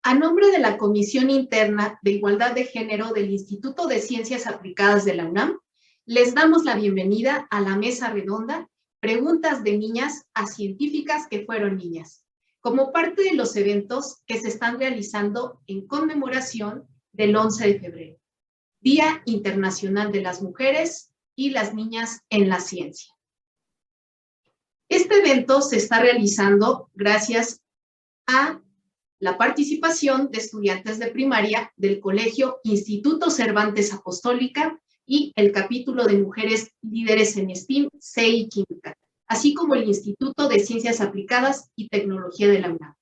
A nombre de la Comisión Interna de Igualdad de Género del Instituto de Ciencias Aplicadas de la UNAM, les damos la bienvenida a la mesa redonda Preguntas de niñas a científicas que fueron niñas, como parte de los eventos que se están realizando en conmemoración del 11 de febrero, Día Internacional de las Mujeres y las Niñas en la Ciencia. Este evento se está realizando gracias a la participación de estudiantes de primaria del Colegio Instituto Cervantes Apostólica y el capítulo de Mujeres Líderes en STEAM, CEI Química, así como el Instituto de Ciencias Aplicadas y Tecnología de la UNAM.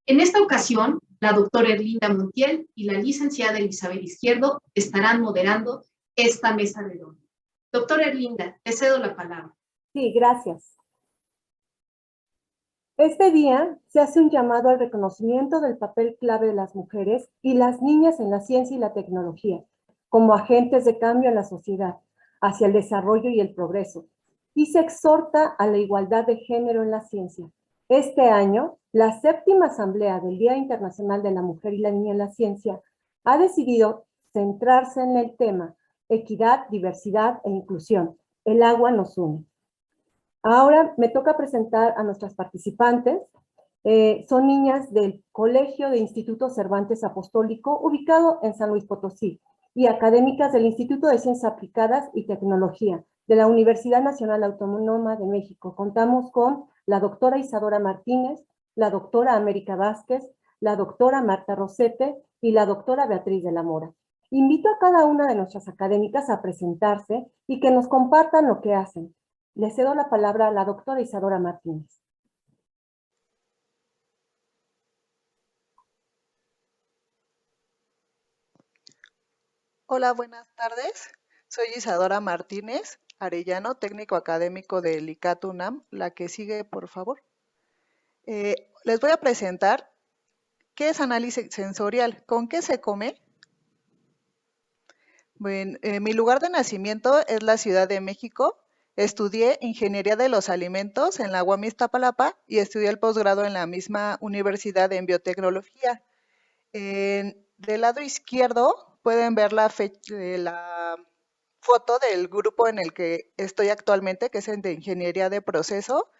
En esta ocasión, la doctora Erlinda Montiel y la licenciada Elizabeth Izquierdo estarán moderando esta mesa redonda. Doctora Erlinda, te cedo la palabra. Sí, gracias. Este día se hace un llamado al reconocimiento del papel clave de las mujeres y las niñas en la ciencia y la tecnología, como agentes de cambio en la sociedad, hacia el desarrollo y el progreso, y se exhorta a la igualdad de género en la ciencia. Este año, la 7ª Asamblea del Día Internacional de la Mujer y la Niña en la Ciencia ha decidido centrarse en el tema equidad, diversidad e inclusión. El agua nos une. Ahora me toca presentar a nuestras participantes. Son niñas del Colegio de Instituto Cervantes Apostólico, ubicado en San Luis Potosí, y académicas del Instituto de Ciencias Aplicadas y Tecnología de la Universidad Nacional Autónoma de México. Contamos con la doctora Isadora Martínez, la doctora América Vázquez, la doctora Marta Rosete y la doctora Beatriz de la Mora. Invito a cada una de nuestras académicas a presentarse y que nos compartan lo que hacen. Le cedo la palabra a la doctora Isadora Martínez. Hola, buenas tardes. Soy Isadora Martínez Arellano, técnico académico del ICAT UNAM. La que sigue, por favor. Les voy a presentar qué es análisis sensorial, con qué se come. Bueno, mi lugar de nacimiento es la Ciudad de México. Estudié Ingeniería de los Alimentos en la UAM Iztapalapa y estudié el posgrado en la misma universidad en Biotecnología. Del lado izquierdo pueden ver la foto del grupo en el que estoy actualmente, que es el de Ingeniería de Proceso.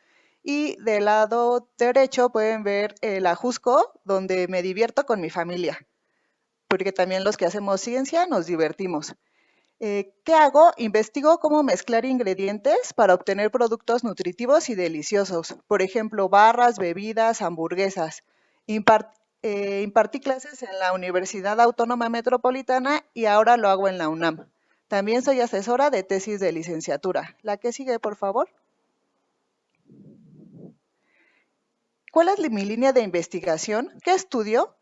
Y del lado derecho pueden ver el Ajusco, donde me divierto con mi familia, porque también los que hacemos ciencia nos divertimos. ¿Qué hago? Investigo cómo mezclar ingredientes para obtener productos nutritivos y deliciosos. Por ejemplo, barras, bebidas, hamburguesas. Impartí clases en la Universidad Autónoma Metropolitana y ahora lo hago en la UNAM. También soy asesora de tesis de licenciatura. La que sigue, por favor. ¿Cuál es mi línea de investigación? ¿Qué estudio?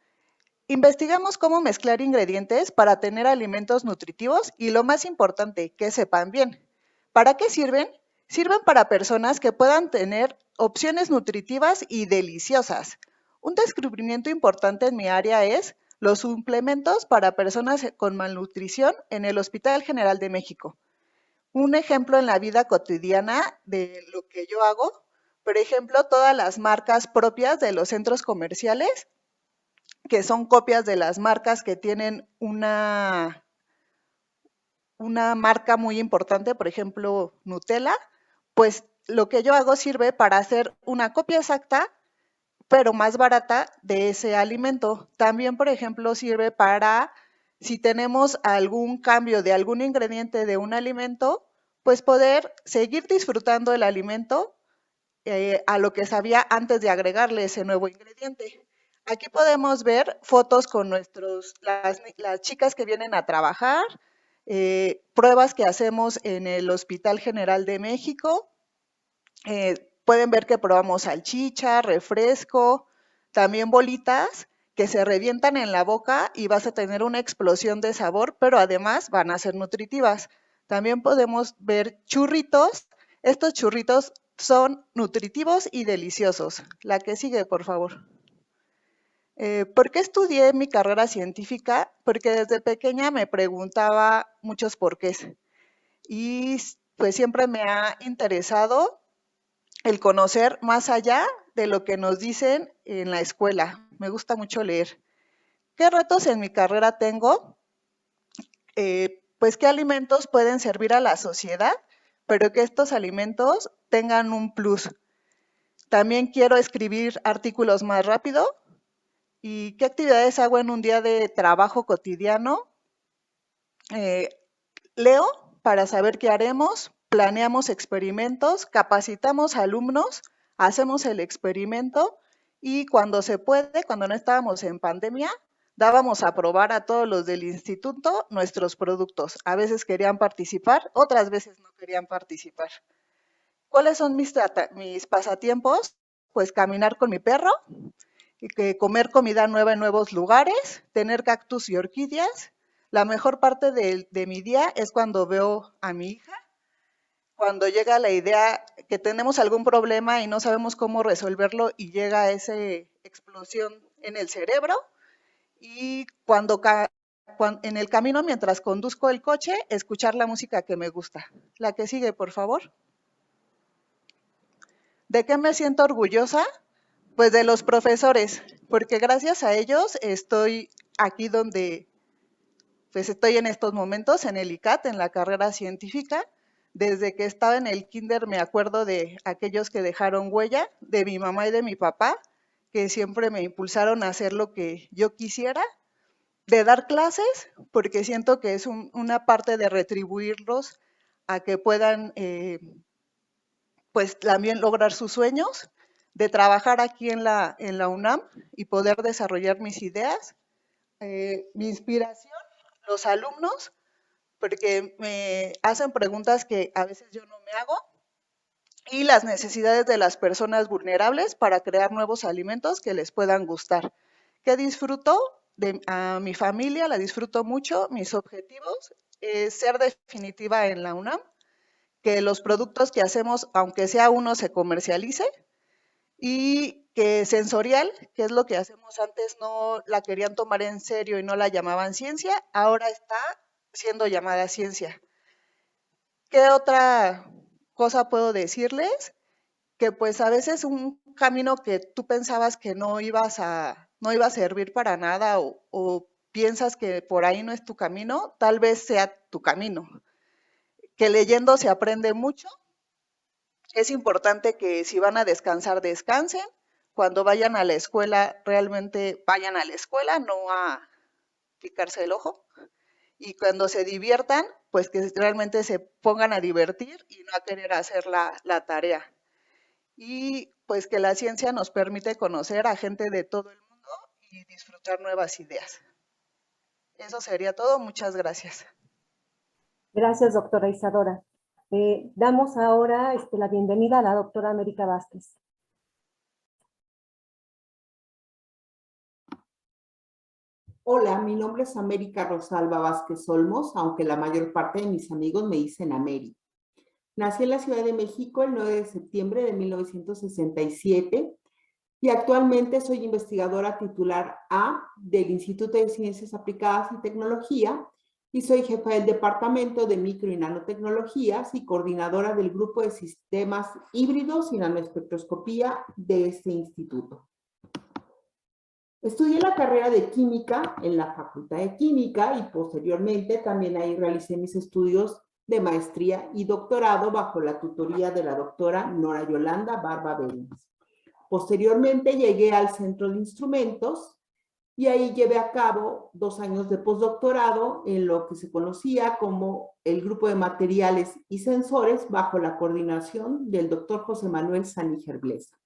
Investigamos cómo mezclar ingredientes para tener alimentos nutritivos y, lo más importante, que sepan bien. ¿Para qué sirven? Sirven para personas que puedan tener opciones nutritivas y deliciosas. Un descubrimiento importante en mi área es los suplementos para personas con malnutrición en el Hospital General de México. Un ejemplo en la vida cotidiana de lo que yo hago, por ejemplo, todas las marcas propias de los centros comerciales, que son copias de las marcas que tienen una marca muy importante, por ejemplo, Nutella, pues lo que yo hago sirve para hacer una copia exacta, pero más barata de ese alimento. También, por ejemplo, sirve para, si tenemos algún cambio de algún ingrediente de un alimento, pues poder seguir disfrutando el alimento a lo que sabía antes de agregarle ese nuevo ingrediente. Aquí podemos ver fotos con las chicas que vienen a trabajar, pruebas que hacemos en el Hospital General de México. Pueden ver que probamos salchicha, refresco, también bolitas que se revientan en la boca y vas a tener una explosión de sabor, pero además van a ser nutritivas. También podemos ver churritos. Estos churritos son nutritivos y deliciosos. La que sigue, por favor. ¿Por qué estudié mi carrera científica? Porque desde pequeña me preguntaba muchos porqués. Y pues siempre me ha interesado el conocer más allá de lo que nos dicen en la escuela. Me gusta mucho leer. ¿Qué retos en mi carrera tengo? Pues qué alimentos pueden servir a la sociedad, pero que estos alimentos tengan un plus. También quiero escribir artículos más rápido. ¿Y qué actividades hago en un día de trabajo cotidiano? Leo para saber qué haremos, planeamos experimentos, capacitamos alumnos, hacemos el experimento y cuando se puede, cuando no estábamos en pandemia, dábamos a probar a todos los del instituto nuestros productos. A veces querían participar, otras veces no querían participar. ¿Cuáles son mis pasatiempos? Pues caminar con mi perro, comer comida nueva en nuevos lugares, tener cactus y orquídeas. La mejor parte de mi día es cuando veo a mi hija, cuando llega la idea que tenemos algún problema y no sabemos cómo resolverlo y llega esa explosión en el cerebro. Y en el camino, mientras conduzco el coche, escuchar la música que me gusta. La que sigue, por favor. ¿De qué me siento orgullosa? Pues de los profesores, porque gracias a ellos estoy aquí donde pues estoy en estos momentos, en el ICAT, en la carrera científica. Desde que estaba en el kinder me acuerdo de aquellos que dejaron huella, de mi mamá y de mi papá, que siempre me impulsaron a hacer lo que yo quisiera, de dar clases, porque siento que es una parte de retribuirlos a que puedan pues también lograr sus sueños, de trabajar aquí en la UNAM y poder desarrollar mis ideas. Mi inspiración, los alumnos, porque me hacen preguntas que a veces yo no me hago, y las necesidades de las personas vulnerables para crear nuevos alimentos que les puedan gustar. ¿Qué disfruto? A mi familia la disfruto mucho, mis objetivos, ser definitiva en la UNAM, que los productos que hacemos, aunque sea uno, se comercialice, y que sensorial, que es lo que hacemos antes, no la querían tomar en serio y no la llamaban ciencia, ahora está siendo llamada ciencia. ¿Qué otra cosa puedo decirles? Que pues a veces un camino que tú pensabas que no iba a servir para nada o piensas que por ahí no es tu camino, tal vez sea tu camino. Que leyendo se aprende mucho. Es importante que si van a descansar, descansen. Cuando vayan a la escuela, realmente vayan a la escuela, no a picarse el ojo. Y cuando se diviertan, pues que realmente se pongan a divertir y no a querer hacer la tarea. Y pues que la ciencia nos permite conocer a gente de todo el mundo y disfrutar nuevas ideas. Eso sería todo. Muchas gracias. Gracias, doctora Isadora. Damos ahora la bienvenida a la doctora América Vázquez. Hola, mi nombre es América Rosalba Vázquez Olmos, aunque la mayor parte de mis amigos me dicen Ameri. Nací en la Ciudad de México el 9 de septiembre de 1967 y actualmente soy investigadora titular A del Instituto de Ciencias Aplicadas y Tecnología y soy jefa del Departamento de Micro y Nanotecnologías y coordinadora del Grupo de Sistemas Híbridos y Nanoespectroscopía de este instituto. Estudié la carrera de Química en la Facultad de Química y posteriormente también ahí realicé mis estudios de maestría y doctorado bajo la tutoría de la doctora Nora Yolanda Barba Berens. Posteriormente llegué al Centro de Instrumentos y ahí llevé a cabo 2 años de postdoctorado en lo que se conocía como el Grupo de Materiales y Sensores bajo la coordinación del doctor José Manuel Saníger Blesa.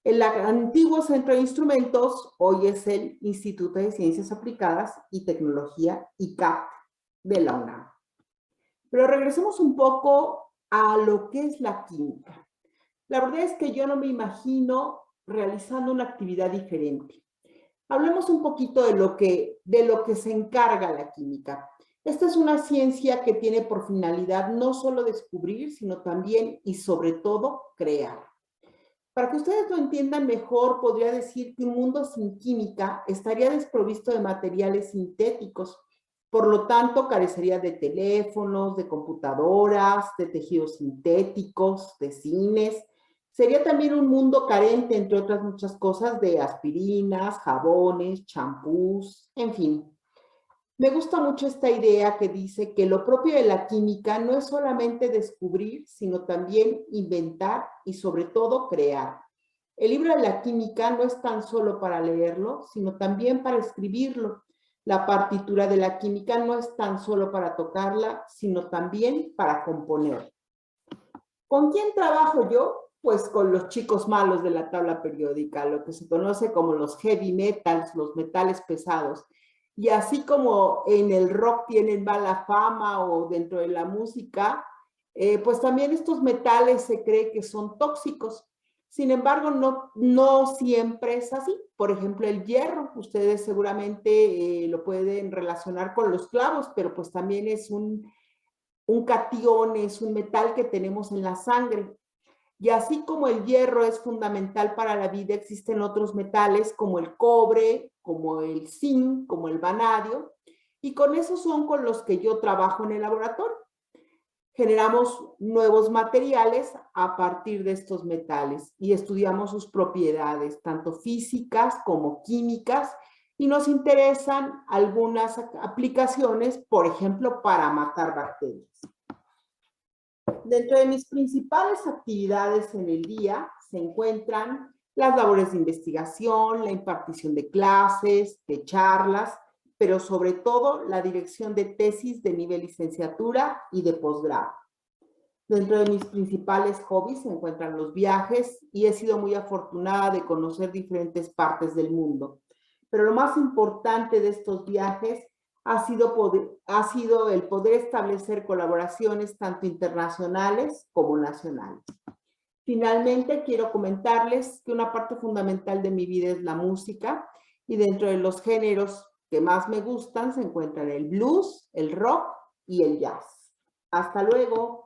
El antiguo Centro de Instrumentos hoy es el Instituto de Ciencias Aplicadas y Tecnología, ICAT, de la UNAM. Pero regresemos un poco a lo que es la química. La verdad es que yo no me imagino realizando una actividad diferente. Hablemos un poquito de lo que se encarga la química. Esta es una ciencia que tiene por finalidad no solo descubrir, sino también y sobre todo crear. Para que ustedes lo entiendan mejor, podría decir que un mundo sin química estaría desprovisto de materiales sintéticos. Por lo tanto, carecería de teléfonos, de computadoras, de tejidos sintéticos, de cines, Sería también un mundo carente, entre otras muchas cosas, de aspirinas, jabones, champús, en fin. Me gusta mucho esta idea que dice que lo propio de la química no es solamente descubrir, sino también inventar y sobre todo crear. El libro de la química no es tan solo para leerlo, sino también para escribirlo. La partitura de la química no es tan solo para tocarla, sino también para componer. ¿Con quién trabajo yo? Pues con los chicos malos de la tabla periódica, lo que se conoce como los heavy metals, los metales pesados. Y así como en el rock tienen mala fama o dentro de la música, pues también estos metales se cree que son tóxicos. Sin embargo, no siempre es así. Por ejemplo, el hierro, ustedes seguramente lo pueden relacionar con los clavos, pero pues también es un catión, es un metal que tenemos en la sangre. Y así como el hierro es fundamental para la vida, existen otros metales como el cobre, como el zinc, como el vanadio, y con esos son con los que yo trabajo en el laboratorio. Generamos nuevos materiales a partir de estos metales y estudiamos sus propiedades, tanto físicas como químicas, y nos interesan algunas aplicaciones, por ejemplo, para matar bacterias. Dentro de mis principales actividades en el día se encuentran las labores de investigación, la impartición de clases, de charlas, pero sobre todo la dirección de tesis de nivel licenciatura y de posgrado. Dentro de mis principales hobbies se encuentran los viajes y he sido muy afortunada de conocer diferentes partes del mundo. Pero lo más importante de estos viajes ha sido el poder establecer colaboraciones tanto internacionales como nacionales. Finalmente, quiero comentarles que una parte fundamental de mi vida es la música y dentro de los géneros que más me gustan se encuentran el blues, el rock y el jazz. Hasta luego.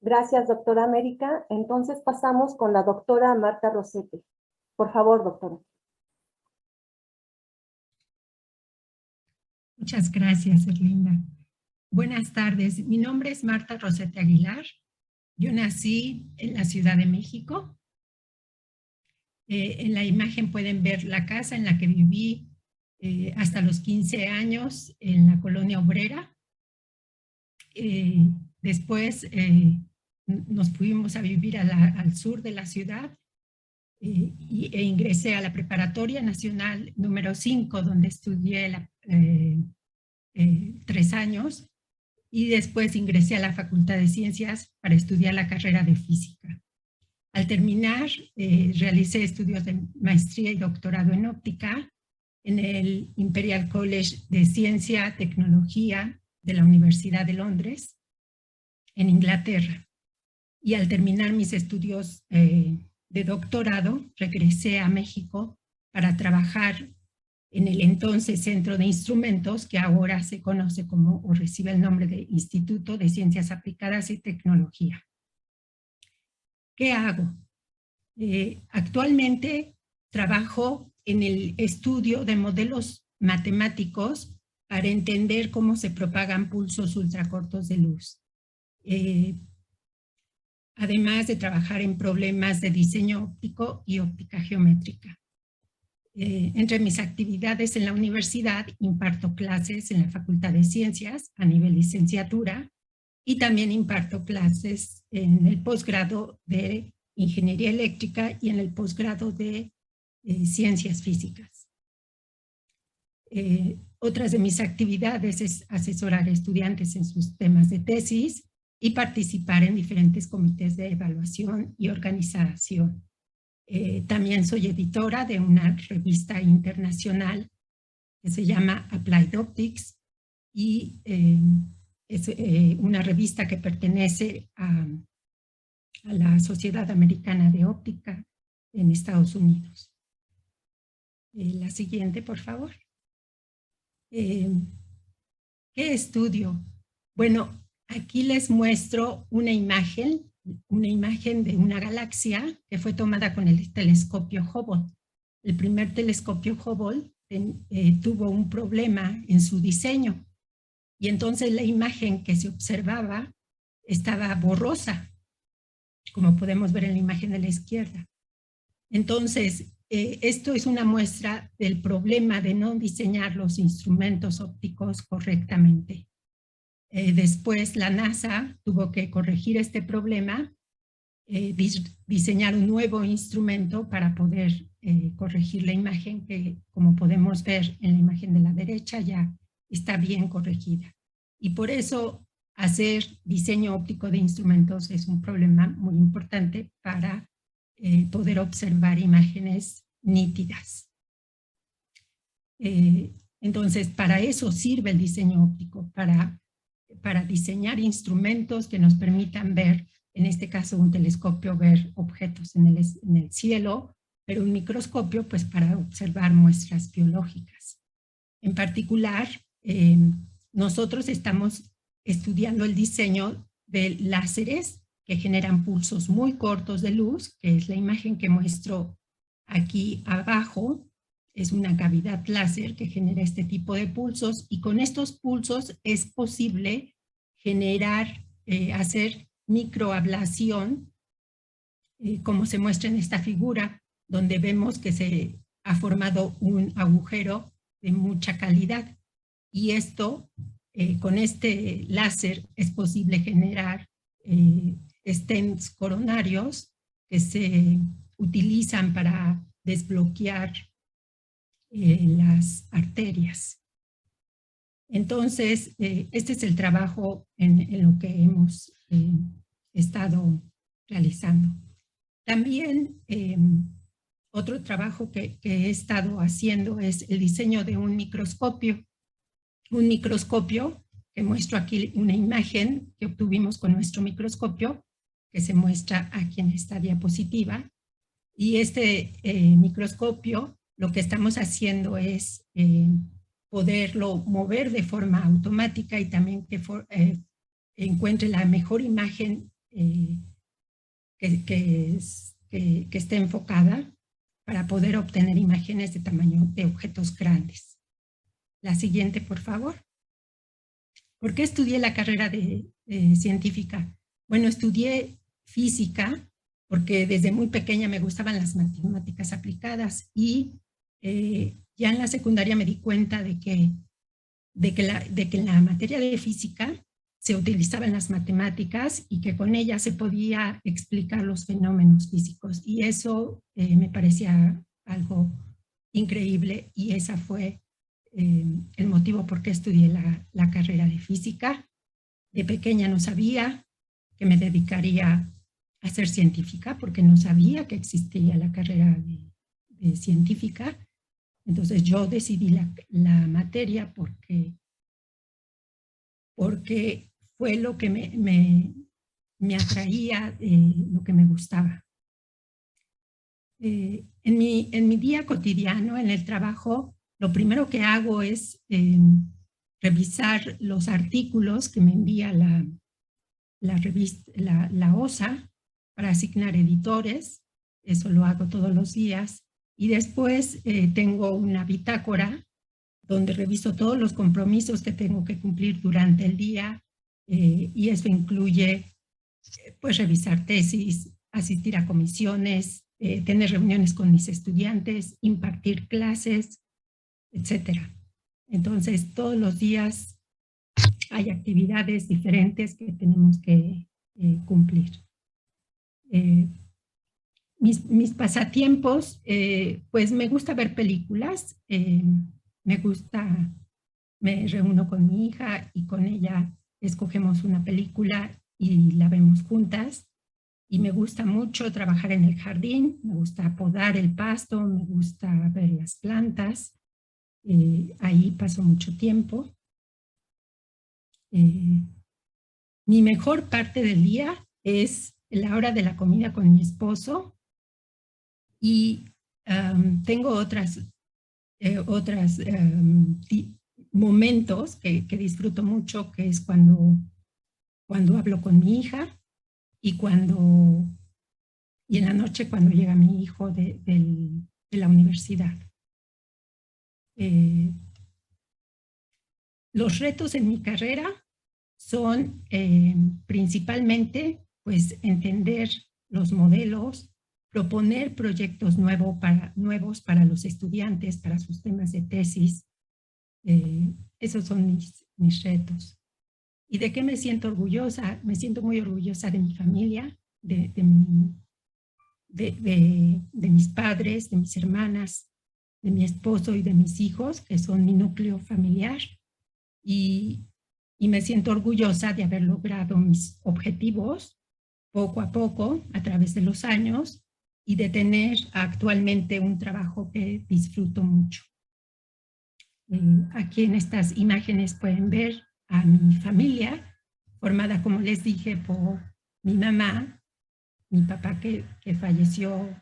Gracias, doctora América. Entonces pasamos con la doctora Marta Rosete. Por favor, doctora. Muchas gracias, Erlinda. Buenas tardes. Mi nombre es Marta Rosete Aguilar. Yo nací en la Ciudad de México. En la imagen pueden ver la casa en la que viví hasta los 15 años en la colonia obrera. Después nos fuimos a vivir al sur de la ciudad e ingresé a la Preparatoria Nacional número 5, donde estudié 3 años, y después ingresé a la Facultad de Ciencias para estudiar la carrera de Física. Al terminar, realicé estudios de maestría y doctorado en óptica en el Imperial College de Ciencia y Tecnología de la Universidad de Londres, en Inglaterra. Y al terminar mis estudios de doctorado, regresé a México para trabajar en el entonces Centro de Instrumentos, que ahora se conoce como, o recibe el nombre de Instituto de Ciencias Aplicadas y Tecnología. ¿Qué hago? Actualmente trabajo en el estudio de modelos matemáticos para entender cómo se propagan pulsos ultracortos de luz. Además de trabajar en problemas de diseño óptico y óptica geométrica. Entre mis actividades en la universidad, imparto clases en la Facultad de Ciencias a nivel licenciatura y también imparto clases en el posgrado de Ingeniería Eléctrica y en el posgrado de Ciencias Físicas. Otras de mis actividades es asesorar a estudiantes en sus temas de tesis y participar en diferentes comités de evaluación y organización. También soy editora de una revista internacional que se llama Applied Optics y es una revista que pertenece a la Sociedad Americana de Óptica en Estados Unidos. La siguiente, por favor. ¿Qué estudio? Bueno, aquí les muestro una imagen de una galaxia que fue tomada con el telescopio Hubble. El primer telescopio Hubble tuvo un problema en su diseño y entonces la imagen que se observaba estaba borrosa, como podemos ver en la imagen de la izquierda. Entonces, esto es una muestra del problema de no diseñar los instrumentos ópticos correctamente. Después la NASA tuvo que corregir este problema, diseñar un nuevo instrumento para poder corregir la imagen que, como podemos ver en la imagen de la derecha, ya está bien corregida. Y por eso hacer diseño óptico de instrumentos es un problema muy importante para poder observar imágenes nítidas. Entonces, para eso sirve el diseño óptico, para diseñar instrumentos que nos permitan ver, en este caso un telescopio, ver objetos en el cielo, pero un microscopio pues para observar muestras biológicas. En particular, nosotros estamos estudiando el diseño de láseres que generan pulsos muy cortos de luz, que es la imagen que muestro aquí abajo. Es una cavidad láser que genera este tipo de pulsos y con estos pulsos es posible generar, hacer microablación, como se muestra en esta figura, donde vemos que se ha formado un agujero de mucha calidad. Y esto, con este láser, es posible generar stents coronarios que se utilizan para desbloquear las arterias. Entonces, este es el trabajo en lo que hemos estado realizando. También otro trabajo que he estado haciendo es el diseño de un microscopio. Un microscopio que muestro aquí una imagen que obtuvimos con nuestro microscopio, que se muestra aquí en esta diapositiva. Y este microscopio, lo que estamos haciendo es poderlo mover de forma automática y también que encuentre la mejor imagen que esté enfocada para poder obtener imágenes de tamaño de objetos grandes. La siguiente, por favor. ¿Por qué estudié la carrera de científica? Bueno, estudié física porque desde muy pequeña me gustaban las matemáticas aplicadas y ya en la secundaria me di cuenta de que en la materia de física se utilizaban las matemáticas y que con ellas se podía explicar los fenómenos físicos. Y eso me parecía algo increíble y esa fue el motivo por qué estudié la carrera de física. De pequeña no sabía que me dedicaría a ser científica porque no sabía que existía la carrera de científica. Entonces yo decidí la materia porque fue lo que me atraía, lo que me gustaba. En mi día cotidiano, en el trabajo, lo primero que hago es revisar los artículos que me envía la revista, la OSA, para asignar editores. Eso lo hago todos los días. Y después tengo una bitácora donde reviso todos los compromisos que tengo que cumplir durante el día, y eso incluye pues revisar tesis, asistir a comisiones, tener reuniones con mis estudiantes, impartir clases, etc. Entonces, todos los días hay actividades diferentes que tenemos que cumplir. Mis pasatiempos, pues me gusta ver películas, me reúno con mi hija y con ella escogemos una película y la vemos juntas. Y me gusta mucho trabajar en el jardín, me gusta podar el pasto, me gusta ver las plantas. Ahí paso mucho tiempo. Mi mejor parte del día es la hora de la comida con mi esposo y tengo otros momentos que disfruto mucho, que es cuando hablo con mi hija y en la noche cuando llega mi hijo de la universidad. Los retos en mi carrera son principalmente pues, entender los modelos, proponer proyectos nuevos para los estudiantes, para sus temas de tesis. Esos son mis retos. ¿Y de qué me siento orgullosa? Me siento muy orgullosa de mi familia, de mis padres, de mis hermanas, de mi esposo y de mis hijos, que son mi núcleo familiar. Y me siento orgullosa de haber logrado mis objetivos poco a poco, a través de los años, y de tener actualmente un trabajo que disfruto mucho. Aquí en estas imágenes pueden ver a mi familia, formada, como les dije, por mi mamá, mi papá que falleció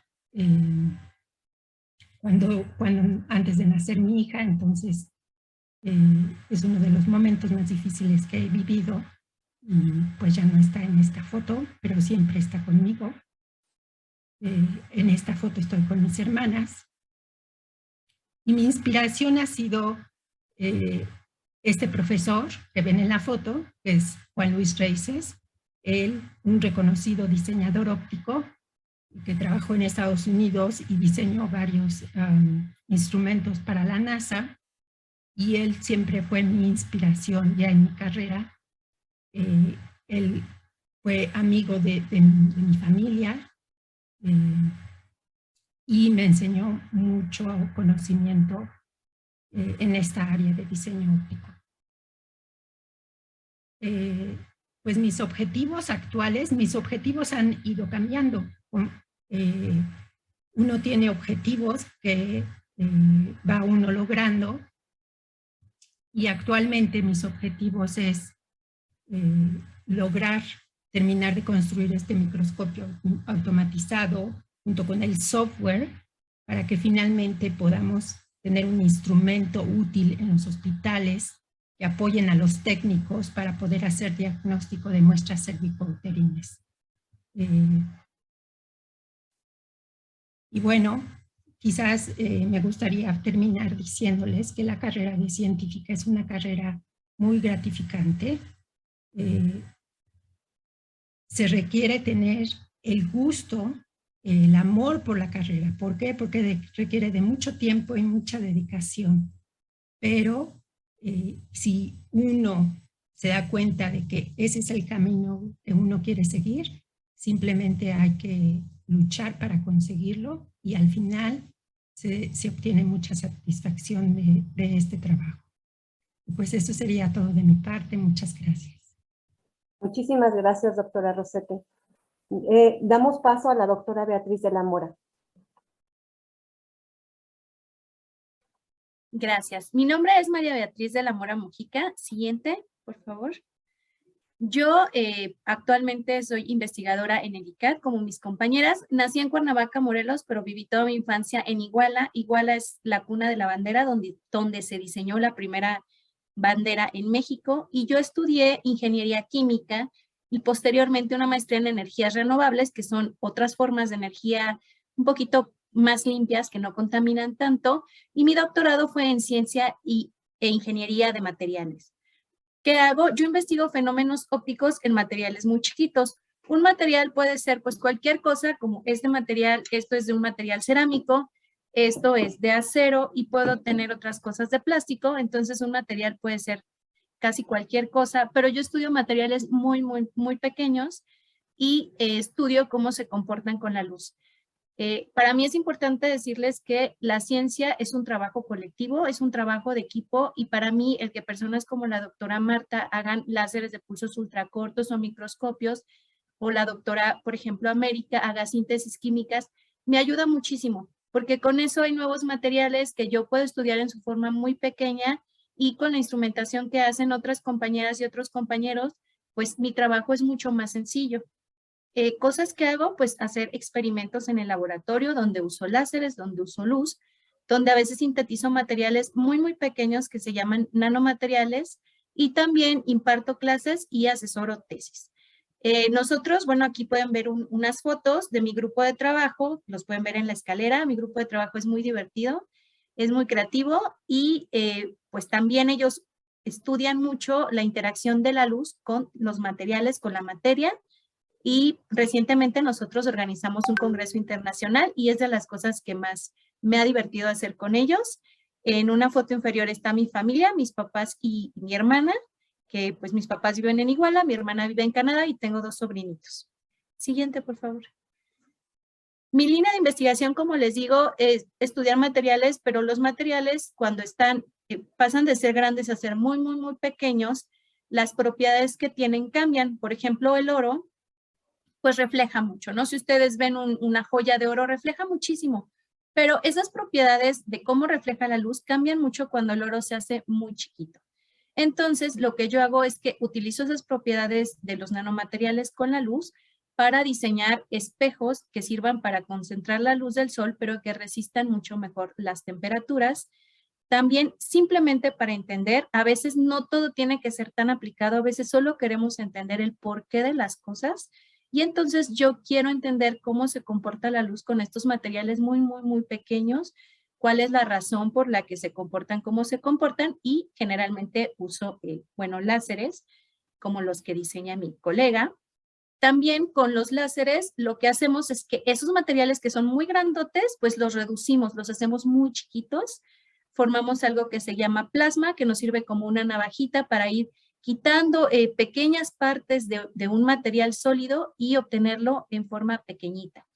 antes de nacer mi hija, entonces es uno de los momentos más difíciles que he vivido, y pues ya no está en esta foto, pero siempre está conmigo. En esta foto estoy con mis hermanas, y mi inspiración ha sido este profesor que ven en la foto, que es Juan Luis Reises, él, un reconocido diseñador óptico que trabajó en Estados Unidos y diseñó varios instrumentos para la NASA, y él siempre fue mi inspiración ya en mi carrera. Él fue amigo de mi familia y me enseñó mucho conocimiento en esta área de diseño óptico. Pues mis objetivos actuales, mis objetivos han ido cambiando. Uno tiene objetivos que va uno logrando, y actualmente mis objetivos es lograr terminar de construir este microscopio automatizado junto con el software para que finalmente podamos tener un instrumento útil en los hospitales que apoyen a los técnicos para poder hacer diagnóstico de muestras cervicouterinas. Y bueno, quizás me gustaría terminar diciéndoles que la carrera de científica es una carrera muy gratificante. Se requiere tener el gusto, el amor por la carrera. ¿Por qué? Porque requiere de mucho tiempo y mucha dedicación. Pero si uno se da cuenta de que ese es el camino que uno quiere seguir, simplemente hay que luchar para conseguirlo, y al final se obtiene mucha satisfacción de este trabajo. Pues eso sería todo de mi parte. Muchas gracias. Muchísimas gracias, doctora Rosete. Damos paso a la doctora Beatriz de la Mora. Gracias. Mi nombre es María Beatriz de la Mora Mojica. Siguiente, por favor. Yo actualmente soy investigadora en el ICAT, como mis compañeras. Nací en Cuernavaca, Morelos, pero viví toda mi infancia en Iguala. Iguala es la cuna de la bandera, donde se diseñó la primera bandera en México, y yo estudié ingeniería química y posteriormente una maestría en energías renovables, que son otras formas de energía un poquito más limpias, que no contaminan tanto, y mi doctorado fue en ciencia e ingeniería de materiales. ¿Qué hago? Yo investigo fenómenos ópticos en materiales muy chiquitos. Un material puede ser pues cualquier cosa, como este material, esto es de un material cerámico, esto es de acero, y puedo tener otras cosas de plástico. Entonces un material puede ser casi cualquier cosa, pero yo estudio materiales muy, muy, muy pequeños, y estudio cómo se comportan con la luz. Para mí es importante decirles que la ciencia es un trabajo colectivo, es un trabajo de equipo, y para mí el que personas como la doctora Marta hagan láseres de pulsos ultracortos o microscopios, o la doctora, por ejemplo, América, haga síntesis químicas, me ayuda muchísimo, porque con eso hay nuevos materiales que yo puedo estudiar en su forma muy pequeña, y con la instrumentación que hacen otras compañeras y otros compañeros, pues mi trabajo es mucho más sencillo. Cosas que hago, pues hacer experimentos en el laboratorio donde uso láseres, donde uso luz, donde a veces sintetizo materiales muy, muy pequeños que se llaman nanomateriales, y también imparto clases y asesoro tesis. Nosotros, bueno, aquí pueden ver unas fotos de mi grupo de trabajo, los pueden ver en la escalera. Mi grupo de trabajo es muy divertido. es muy creativo y pues también ellos estudian mucho la interacción de la luz con los materiales, con la materia, y recientemente nosotros organizamos un congreso internacional y es de las cosas que más me ha divertido hacer con ellos. En una foto inferior está mi familia, mis papás y mi hermana, que pues mis papás viven en Iguala, mi hermana vive en Canadá y tengo 2 sobrinitos. Siguiente, por favor. Mi línea de investigación, como les digo, es estudiar materiales, pero los materiales cuando pasan de ser grandes a ser muy, muy, muy pequeños, las propiedades que tienen cambian. Por ejemplo, el oro, pues refleja mucho, ¿no? Si ustedes ven una joya de oro, refleja muchísimo, pero esas propiedades de cómo refleja la luz cambian mucho cuando el oro se hace muy chiquito. Entonces, lo que yo hago es que utilizo esas propiedades de los nanomateriales con la luz para diseñar espejos que sirvan para concentrar la luz del sol, pero que resistan mucho mejor las temperaturas. También simplemente para entender, a veces no todo tiene que ser tan aplicado, a veces solo queremos entender el porqué de las cosas. Y entonces yo quiero entender cómo se comporta la luz con estos materiales muy, muy, muy pequeños, cuál es la razón por la que se comportan como se comportan y generalmente uso, láseres como los que diseña mi colega. También con los láseres lo que hacemos es que esos materiales que son muy grandotes, pues los reducimos, los hacemos muy chiquitos, formamos algo que se llama plasma, que nos sirve como una navajita para ir quitando pequeñas partes de un material sólido y obtenerlo en forma pequeñita.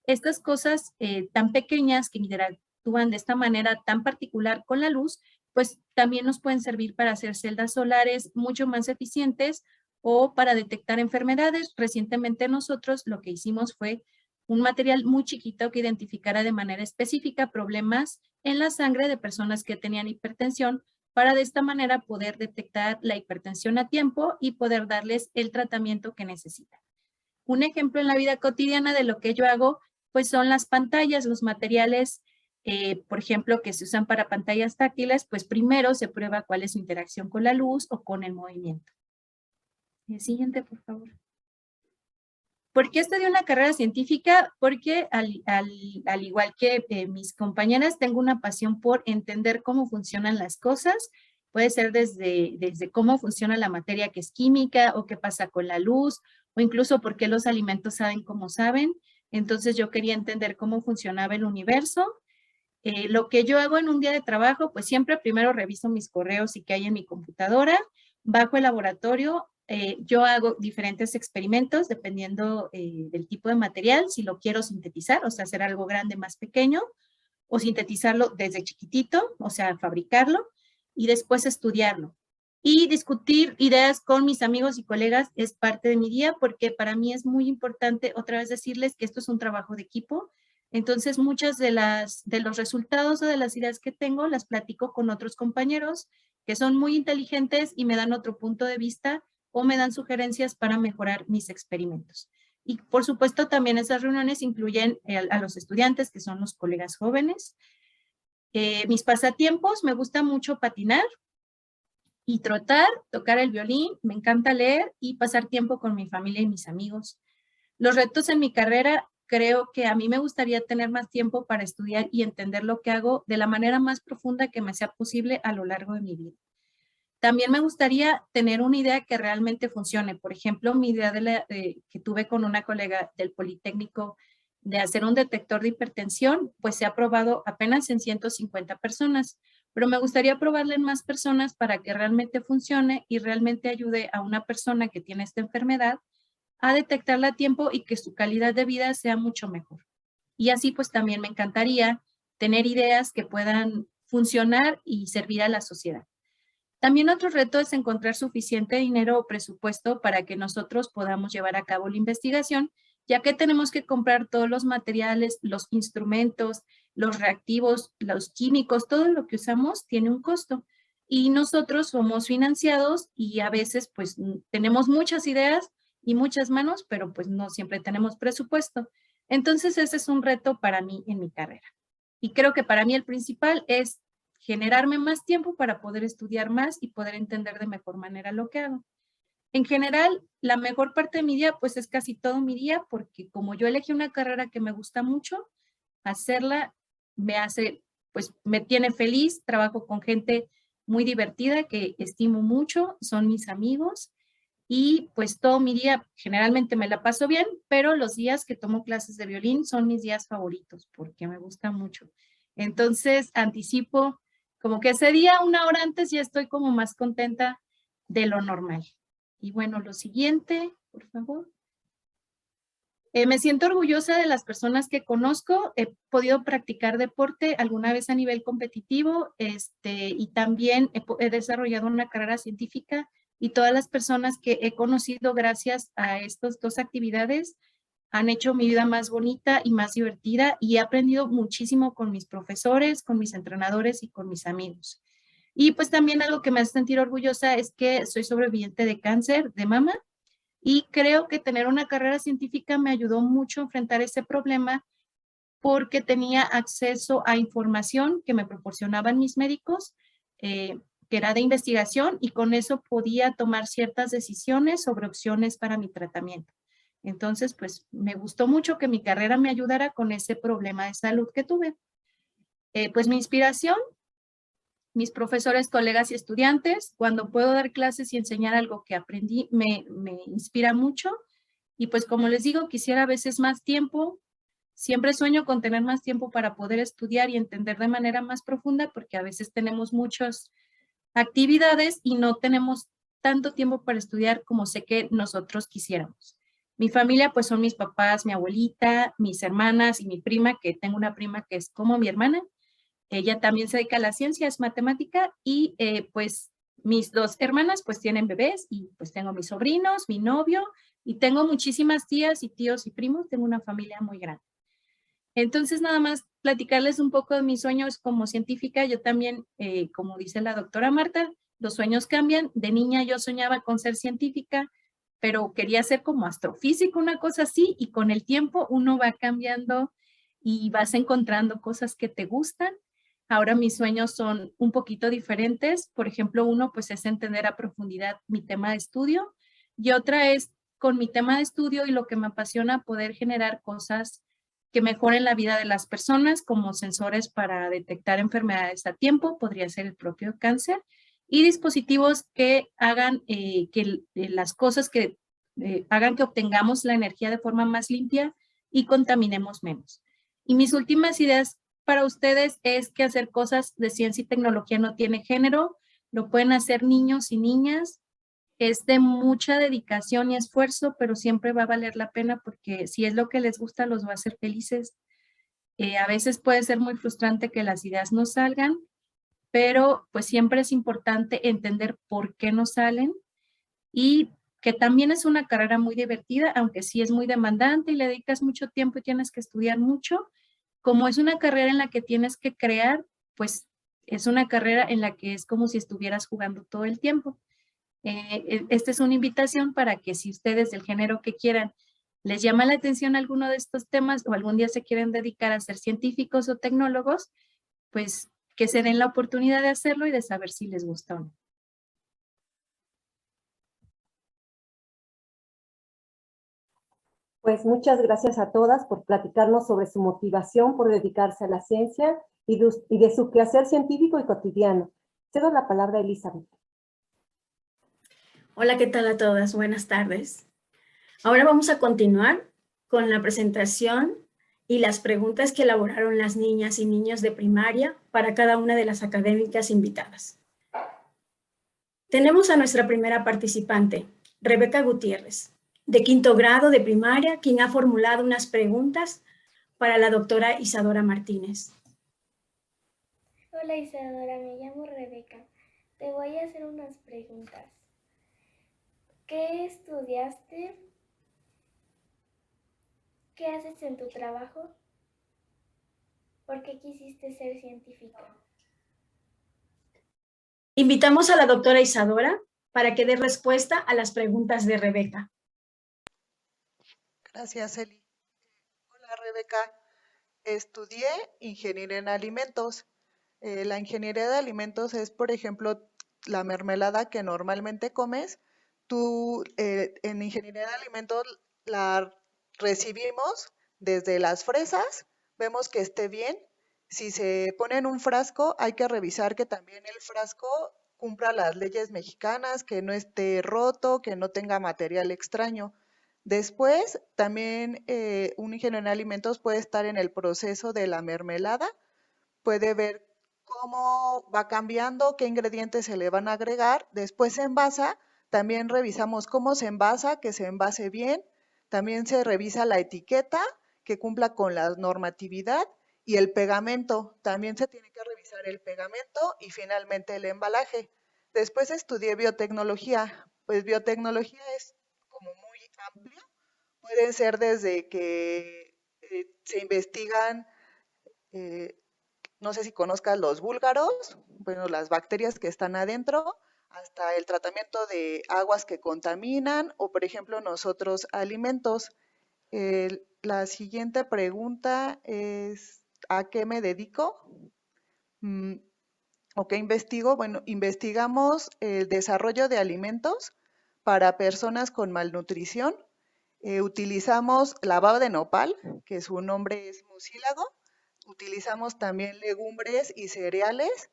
Estas cosas tan pequeñas que interactúan de esta manera tan particular con la luz, pues también nos pueden servir para hacer celdas solares mucho más eficientes o para detectar enfermedades. Recientemente nosotros lo que hicimos fue un material muy chiquito que identificara de manera específica problemas en la sangre de personas que tenían hipertensión para de esta manera poder detectar la hipertensión a tiempo y poder darles el tratamiento que necesitan. Un ejemplo en la vida cotidiana de lo que yo hago, pues son las pantallas, los materiales, por ejemplo, que se usan para pantallas táctiles, pues primero se prueba cuál es su interacción con la luz o con el movimiento. El siguiente, por favor. ¿Por qué estudié una carrera científica? Porque al igual que mis compañeras, tengo una pasión por entender cómo funcionan las cosas. Puede ser desde cómo funciona la materia que es química o qué pasa con la luz o incluso por qué los alimentos saben como saben. Entonces yo quería entender cómo funcionaba el universo. Lo que yo hago en un día de trabajo, pues siempre primero reviso mis correos y qué hay en mi computadora, bajo el laboratorio, yo hago diferentes experimentos dependiendo del tipo de material, si lo quiero sintetizar, o sea, hacer algo grande más pequeño, o sintetizarlo desde chiquitito, o sea, fabricarlo, y después estudiarlo. Y discutir ideas con mis amigos y colegas es parte de mi día, porque para mí es muy importante otra vez decirles que esto es un trabajo de equipo. Entonces, muchas de los resultados o de las ideas que tengo las platico con otros compañeros que son muy inteligentes y me dan otro punto de vista o me dan sugerencias para mejorar mis experimentos. Y por supuesto también esas reuniones incluyen a los estudiantes, que son los colegas jóvenes. Mis pasatiempos, me gusta mucho patinar y trotar, tocar el violín, me encanta leer y pasar tiempo con mi familia y mis amigos. Los retos en mi carrera, creo que a mí me gustaría tener más tiempo para estudiar y entender lo que hago de la manera más profunda que me sea posible a lo largo de mi vida. También me gustaría tener una idea que realmente funcione. Por ejemplo, mi idea que tuve con una colega del Politécnico de hacer un detector de hipertensión, pues se ha probado apenas en 150 personas, pero me gustaría probarle en más personas para que realmente funcione y realmente ayude a una persona que tiene esta enfermedad a detectarla a tiempo y que su calidad de vida sea mucho mejor. Y así pues también me encantaría tener ideas que puedan funcionar y servir a la sociedad. También otro reto es encontrar suficiente dinero o presupuesto para que nosotros podamos llevar a cabo la investigación, ya que tenemos que comprar todos los materiales, los instrumentos, los reactivos, los químicos, todo lo que usamos tiene un costo. Y nosotros somos financiados y a veces pues tenemos muchas ideas y muchas manos, pero pues no siempre tenemos presupuesto. Entonces ese es un reto para mí en mi carrera. Y creo que para mí el principal es generarme más tiempo para poder estudiar más y poder entender de mejor manera lo que hago. En general, la mejor parte de mi día, pues es casi todo mi día, porque como yo elegí una carrera que me gusta mucho, hacerla me hace pues me tiene feliz, trabajo con gente muy divertida que estimo mucho, son mis amigos y pues todo mi día generalmente me la paso bien, pero los días que tomo clases de violín son mis días favoritos porque me gusta mucho. Entonces anticipo como que ese día, una hora antes, ya estoy como más contenta de lo normal. Y bueno, lo siguiente, por favor. Me siento orgullosa de las personas que conozco. He podido practicar deporte alguna vez a nivel competitivo y también he desarrollado una carrera científica y todas las personas que he conocido gracias a estas dos actividades han hecho mi vida más bonita y más divertida y he aprendido muchísimo con mis profesores, con mis entrenadores y con mis amigos. Y pues también algo que me hace sentir orgullosa es que soy sobreviviente de cáncer de mama y creo que tener una carrera científica me ayudó mucho a enfrentar ese problema porque tenía acceso a información que me proporcionaban mis médicos, que era de investigación, y con eso podía tomar ciertas decisiones sobre opciones para mi tratamiento. Entonces, pues me gustó mucho que mi carrera me ayudara con ese problema de salud que tuve. Pues mi inspiración, mis profesores, colegas y estudiantes, cuando puedo dar clases y enseñar algo que aprendí, me inspira mucho. Y pues como les digo, quisiera a veces más tiempo. Siempre sueño con tener más tiempo para poder estudiar y entender de manera más profunda, porque a veces tenemos muchas actividades y no tenemos tanto tiempo para estudiar como sé que nosotros quisiéramos. Mi familia pues son mis papás, mi abuelita, mis hermanas y mi prima, que tengo una prima que es como mi hermana. Ella también se dedica a la ciencia, es matemática y pues mis dos hermanas pues tienen bebés y pues tengo mis sobrinos, mi novio y tengo muchísimas tías y tíos y primos, tengo una familia muy grande. Entonces nada más platicarles un poco de mis sueños como científica. Yo también, como dice la doctora Marta, los sueños cambian. De niña yo soñaba con ser científica, pero quería ser como astrofísico, una cosa así, y con el tiempo uno va cambiando y vas encontrando cosas que te gustan. Ahora mis sueños son un poquito diferentes. Por ejemplo, uno pues es entender a profundidad mi tema de estudio y otra es con mi tema de estudio y lo que me apasiona poder generar cosas que mejoren la vida de las personas, como sensores para detectar enfermedades a tiempo, podría ser el propio cáncer, y dispositivos que hagan que las cosas que hagan que obtengamos la energía de forma más limpia y contaminemos menos. Y mis últimas ideas para ustedes es que hacer cosas de ciencia y tecnología no tiene género, lo pueden hacer niños y niñas, es de mucha dedicación y esfuerzo, pero siempre va a valer la pena porque si es lo que les gusta, los va a hacer felices. A veces puede ser muy frustrante que las ideas no salgan, pero pues siempre es importante entender por qué no salen y que también es una carrera muy divertida, aunque sí es muy demandante y le dedicas mucho tiempo y tienes que estudiar mucho. Como es una carrera en la que tienes que crear, pues es una carrera en la que es como si estuvieras jugando todo el tiempo. Esta es una invitación para que si ustedes del género que quieran les llama la atención alguno de estos temas o algún día se quieren dedicar a ser científicos o tecnólogos, pues que se den la oportunidad de hacerlo y de saber si les gusta o no. Pues muchas gracias a todas por platicarnos sobre su motivación por dedicarse a la ciencia y de su quehacer científico y cotidiano. Cedo la palabra a Elizabeth. Hola, ¿qué tal a todas? Buenas tardes. Ahora vamos a continuar con la presentación y las preguntas que elaboraron las niñas y niños de primaria para cada una de las académicas invitadas. Tenemos a nuestra primera participante, Rebeca Gutiérrez, de quinto grado de primaria, quien ha formulado unas preguntas para la doctora Isadora Martínez. Hola Isadora, me llamo Rebeca. Te voy a hacer unas preguntas. ¿Qué estudiaste? ¿Qué haces en tu trabajo? ¿Por qué quisiste ser científica? Invitamos a la doctora Isadora para que dé respuesta a las preguntas de Rebeca. Gracias, Eli. Hola, Rebeca. Estudié ingeniería en alimentos. La ingeniería de alimentos es, por ejemplo, la mermelada que normalmente comes. Tú en ingeniería de alimentos la recibimos desde las fresas, vemos que esté bien Si se pone en un frasco, hay que revisar que también el frasco cumpla las leyes mexicanas, que no esté roto, que no tenga material extraño. Después, también un ingeniero en alimentos puede estar en el proceso de la mermelada, puede ver cómo va cambiando, qué ingredientes se le van a agregar. Después se envasa, también revisamos cómo se envasa, que se envase bien. También se revisa la etiqueta, que cumpla con la normatividad, y el pegamento. También se tiene que revisar el pegamento y finalmente el embalaje. Después estudié biotecnología. Pues biotecnología es como muy amplio. Pueden ser desde que se investigan no sé si conozcas los búlgaros, bueno, las bacterias que están adentro, hasta el tratamiento de aguas que contaminan o, por ejemplo, nosotros alimentos. La siguiente pregunta es, ¿a qué me dedico? ¿O qué investigo? Bueno, investigamos el desarrollo de alimentos para personas con malnutrición. Utilizamos lavado de nopal, que su nombre es mucílago. Utilizamos también legumbres y cereales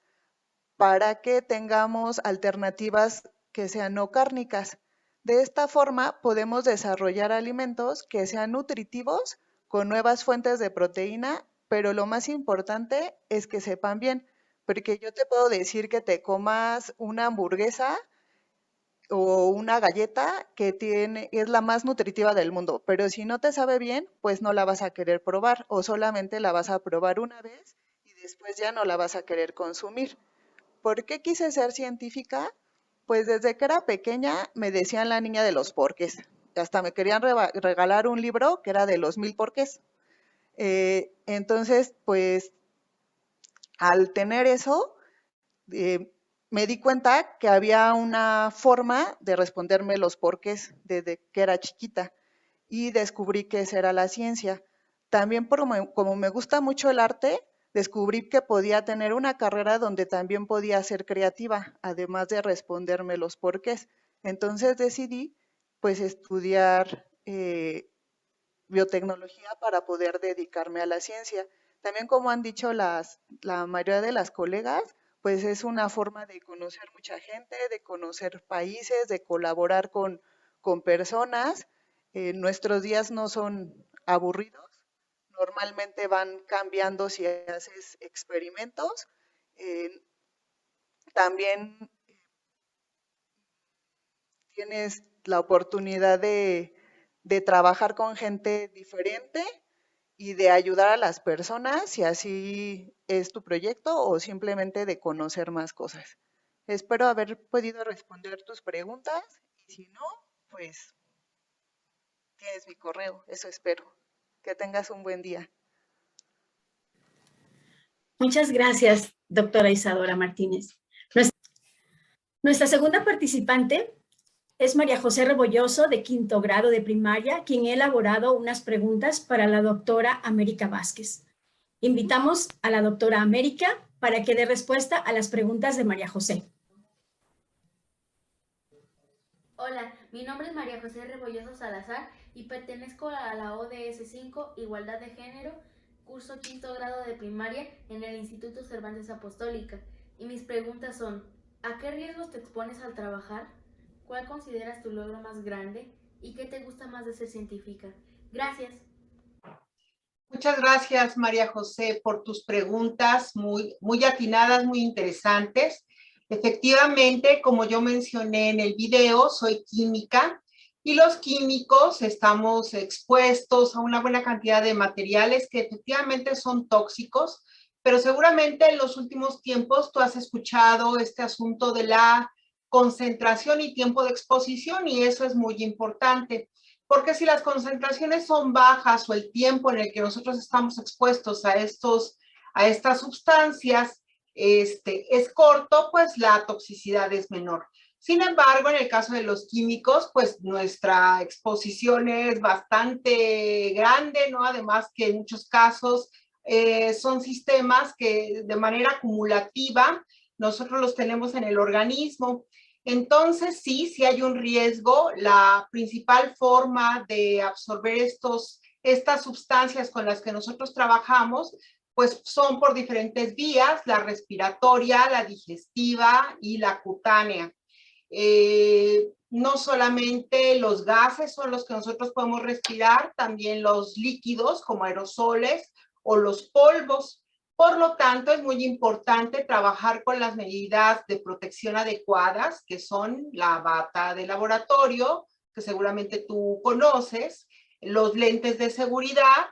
para que tengamos alternativas que sean no cárnicas. De esta forma podemos desarrollar alimentos que sean nutritivos con nuevas fuentes de proteína, pero lo más importante es que sepan bien, porque yo te puedo decir que te comas una hamburguesa o una galleta que es la más nutritiva del mundo, pero si no te sabe bien, pues no la vas a querer probar o solamente la vas a probar una vez y después ya no la vas a querer consumir. ¿Por qué quise ser científica? Pues desde que era pequeña me decían la niña de los porqués. Hasta me querían regalar un libro que era de los 1000 porqués. Entonces, pues al tener eso, me di cuenta que había una forma de responderme los porqués desde que era chiquita y descubrí que esa era la ciencia. También como me gusta mucho el arte, descubrí que podía tener una carrera donde también podía ser creativa, además de responderme los porqués. Entonces decidí pues estudiar biotecnología para poder dedicarme a la ciencia. También como han dicho la mayoría de las colegas, pues es una forma de conocer mucha gente, de conocer países, de colaborar con personas. Nuestros días no son aburridos, normalmente van cambiando si haces experimentos. Eh, También tienes la oportunidad de trabajar con gente diferente y de ayudar a las personas, si así es tu proyecto, o simplemente de conocer más cosas. Espero haber podido responder tus preguntas y si no, pues tienes mi correo, eso espero. Que tengas un buen día. Muchas gracias, doctora Isadora Martínez. Nuestra segunda participante es María José Rebolloso, de 5º grado de primaria, quien ha elaborado unas preguntas para la doctora América Vázquez. Invitamos a la doctora América para que dé respuesta a las preguntas de María José. Hola, mi nombre es María José Rebolloso Salazar y pertenezco a la ODS 5, Igualdad de Género, curso 5º grado de primaria en el Instituto Cervantes Apostólica. Y mis preguntas son, ¿a qué riesgos te expones al trabajar? ¿Cuál consideras tu logro más grande? ¿Y qué te gusta más de ser científica? Gracias. Muchas gracias, María José, por tus preguntas muy atinadas, muy interesantes. Efectivamente, como yo mencioné en el video, soy química y los químicos estamos expuestos a una buena cantidad de materiales que efectivamente son tóxicos, pero seguramente en los últimos tiempos tú has escuchado este asunto de la concentración y tiempo de exposición y eso es muy importante. Porque si las concentraciones son bajas o el tiempo en el que nosotros estamos expuestos a estas sustancias es corto, pues la toxicidad es menor. Sin embargo, en el caso de los químicos, pues nuestra exposición es bastante grande, ¿no? Además que en muchos casos son sistemas que de manera acumulativa nosotros los tenemos en el organismo. Entonces, sí hay un riesgo. La principal forma de absorber estas sustancias con las que nosotros trabajamos, pues son por diferentes vías, la respiratoria, la digestiva y la cutánea. No solamente los gases son los que nosotros podemos respirar, también los líquidos como aerosoles o los polvos. Por lo tanto, es muy importante trabajar con las medidas de protección adecuadas, que son la bata de laboratorio, que seguramente tú conoces, los lentes de seguridad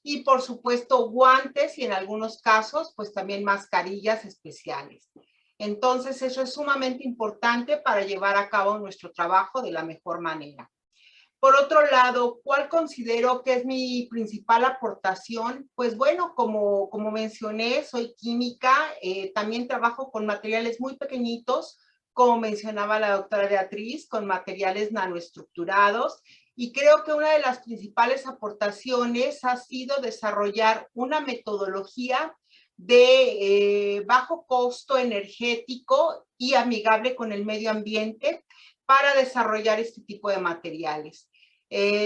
y, por supuesto, guantes y en algunos casos, pues también mascarillas especiales. Entonces, eso es sumamente importante para llevar a cabo nuestro trabajo de la mejor manera. Por otro lado, ¿cuál considero que es mi principal aportación? Pues bueno, como mencioné, soy química, también trabajo con materiales muy pequeñitos, como mencionaba la doctora Beatriz, con materiales nanoestructurados, y creo que una de las principales aportaciones ha sido desarrollar una metodología de bajo costo energético y amigable con el medio ambiente para desarrollar este tipo de materiales.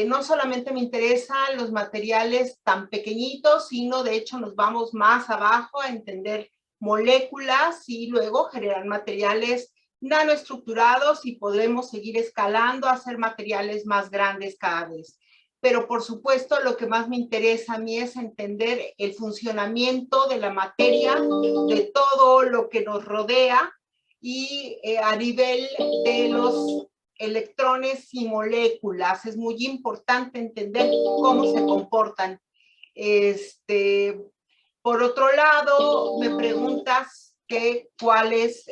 No solamente me interesan los materiales tan pequeñitos, sino de hecho nos vamos más abajo a entender moléculas y luego generar materiales nanoestructurados y podemos seguir escalando a hacer materiales más grandes cada vez. Pero por supuesto lo que más me interesa a mí es entender el funcionamiento de la materia, de todo lo que nos rodea y a nivel de los electrones y moléculas. Es muy importante entender cómo se comportan. Por otro lado, me preguntas cuál es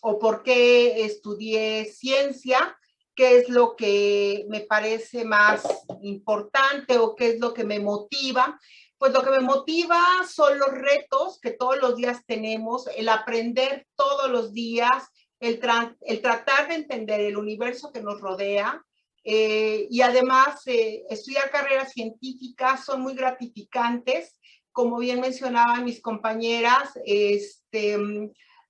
o por qué estudié ciencia, qué es lo que me parece más importante o qué es lo que me motiva. Pues lo que me motiva son los retos que todos los días tenemos, el aprender todos los días, el tratar de entender el universo que nos rodea y además estudiar carreras científicas son muy gratificantes. Como bien mencionaban mis compañeras,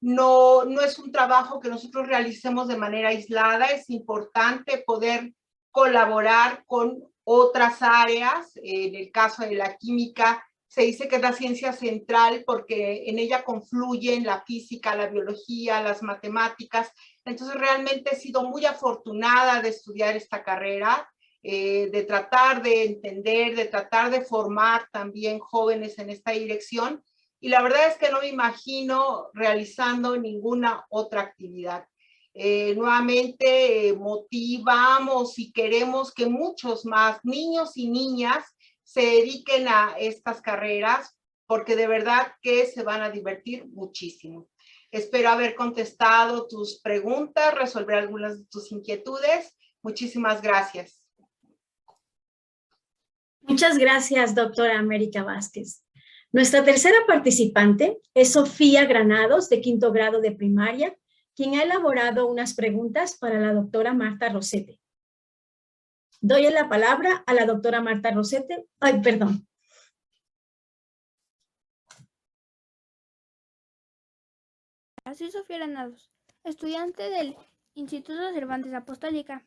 no es un trabajo que nosotros realicemos de manera aislada, es importante poder colaborar con otras áreas. En el caso de la química, se dice que es la ciencia central porque en ella confluyen la física, la biología, las matemáticas. Entonces, realmente he sido muy afortunada de estudiar esta carrera, de tratar de entender, de tratar de formar también jóvenes en esta dirección. Y la verdad es que no me imagino realizando ninguna otra actividad. Nuevamente motivamos y queremos que muchos más niños y niñas se dediquen a estas carreras porque de verdad que se van a divertir muchísimo. Espero haber contestado tus preguntas, resolver algunas de tus inquietudes. Muchísimas gracias. Muchas gracias, doctora América Vázquez. Nuestra tercera participante es Sofía Granados, de quinto grado de primaria, quien ha elaborado unas preguntas para la doctora Marta Rosete. Doy la palabra a la doctora Marta Rosete. Ay, perdón. Soy Sofía Granados, estudiante del Instituto Cervantes Apostólica.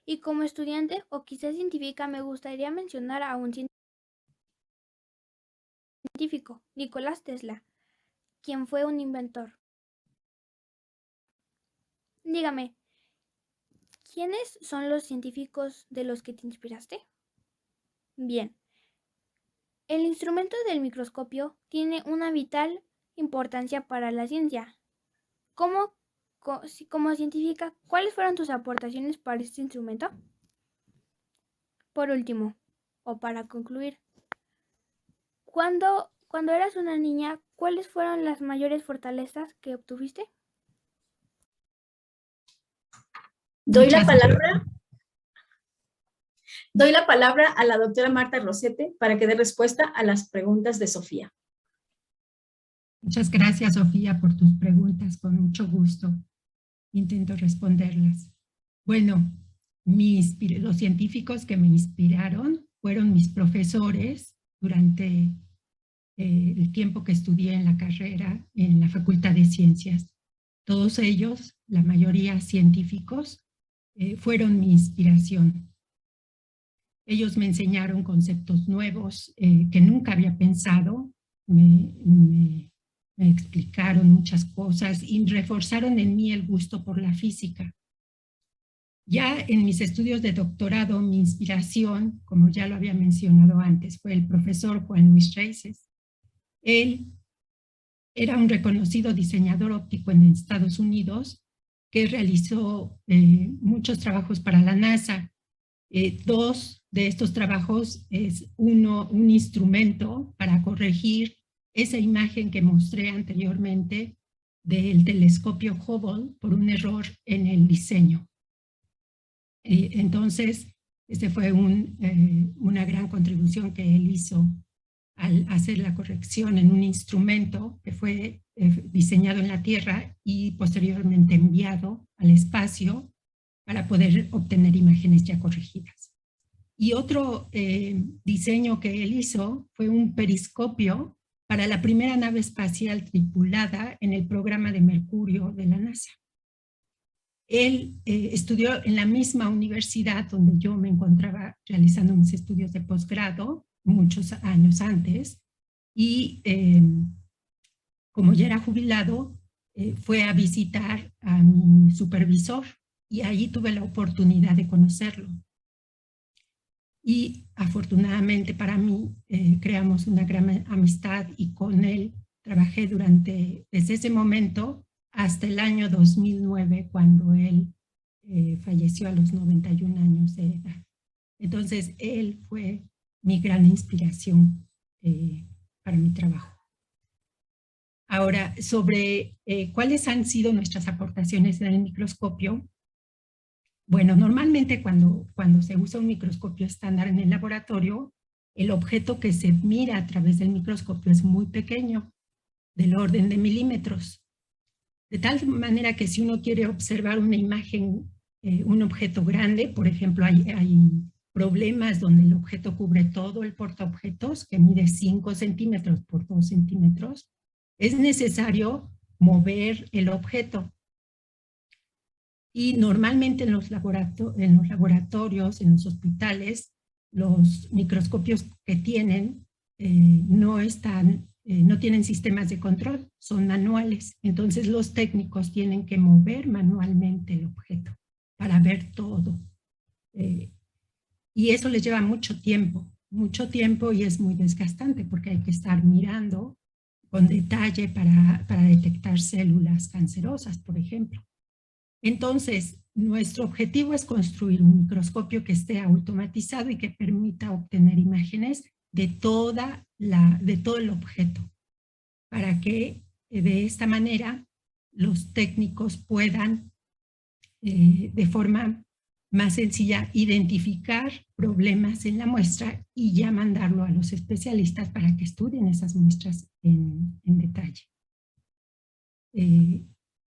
Y como estudiante, o quizás científica, me gustaría mencionar a un científico, Nicolás Tesla, quien fue un inventor. Dígame, ¿quiénes son los científicos de los que te inspiraste? Bien, el instrumento del microscopio tiene una vital importancia para la ciencia. Como científica, ¿cuáles fueron tus aportaciones para este instrumento? Por último, o para concluir, cuando eras una niña, ¿cuáles fueron las mayores fortalezas que obtuviste? Doy la palabra a la doctora Marta Rosete para que dé respuesta a las preguntas de Sofía. Muchas gracias, Sofía, por tus preguntas. Con mucho gusto intento responderlas. Bueno, los científicos que me inspiraron fueron mis profesores durante el tiempo que estudié en la carrera en la Facultad de Ciencias. Todos ellos, la mayoría científicos, fueron mi inspiración. Ellos me enseñaron conceptos nuevos que nunca había pensado, me explicaron muchas cosas y reforzaron en mí el gusto por la física. Ya en mis estudios de doctorado, mi inspiración, como ya lo había mencionado antes, fue el profesor Juan Luis Reises. Él era un reconocido diseñador óptico en Estados Unidos que realizó muchos trabajos para la NASA. Dos de estos trabajos es un instrumento para corregir esa imagen que mostré anteriormente del telescopio Hubble por un error en el diseño. Entonces, esta fue una gran contribución que él hizo al hacer la corrección en un instrumento que fue diseñado en la Tierra y posteriormente enviado al espacio para poder obtener imágenes ya corregidas. Y otro diseño que él hizo fue un periscopio para la primera nave espacial tripulada en el programa de Mercurio de la NASA. Él estudió en la misma universidad donde yo me encontraba realizando mis estudios de posgrado muchos años antes y como ya era jubilado, fue a visitar a mi supervisor y ahí tuve la oportunidad de conocerlo. Y afortunadamente para mí creamos una gran amistad y con él trabajé desde ese momento hasta el año 2009 cuando él falleció a los 91 años de edad. Entonces él fue mi gran inspiración para mi trabajo. Ahora, sobre cuáles han sido nuestras aportaciones en el microscopio. Bueno, normalmente cuando se usa un microscopio estándar en el laboratorio, el objeto que se mira a través del microscopio es muy pequeño, del orden de milímetros. De tal manera que si uno quiere observar una imagen, un objeto grande, por ejemplo, hay problemas donde el objeto cubre todo el portaobjetos, que mide 5 centímetros por 2 centímetros, es necesario mover el objeto. Y normalmente en los laboratorios, en los hospitales, los microscopios que tienen no tienen sistemas de control, son manuales. Entonces los técnicos tienen que mover manualmente el objeto para ver todo. Y eso les lleva mucho tiempo y es muy desgastante porque hay que estar mirando con detalle para detectar células cancerosas, por ejemplo. Entonces, nuestro objetivo es construir un microscopio que esté automatizado y que permita obtener imágenes de todo el objeto, para que de esta manera los técnicos puedan de forma más sencilla identificar problemas en la muestra y ya mandarlo a los especialistas para que estudien esas muestras en detalle.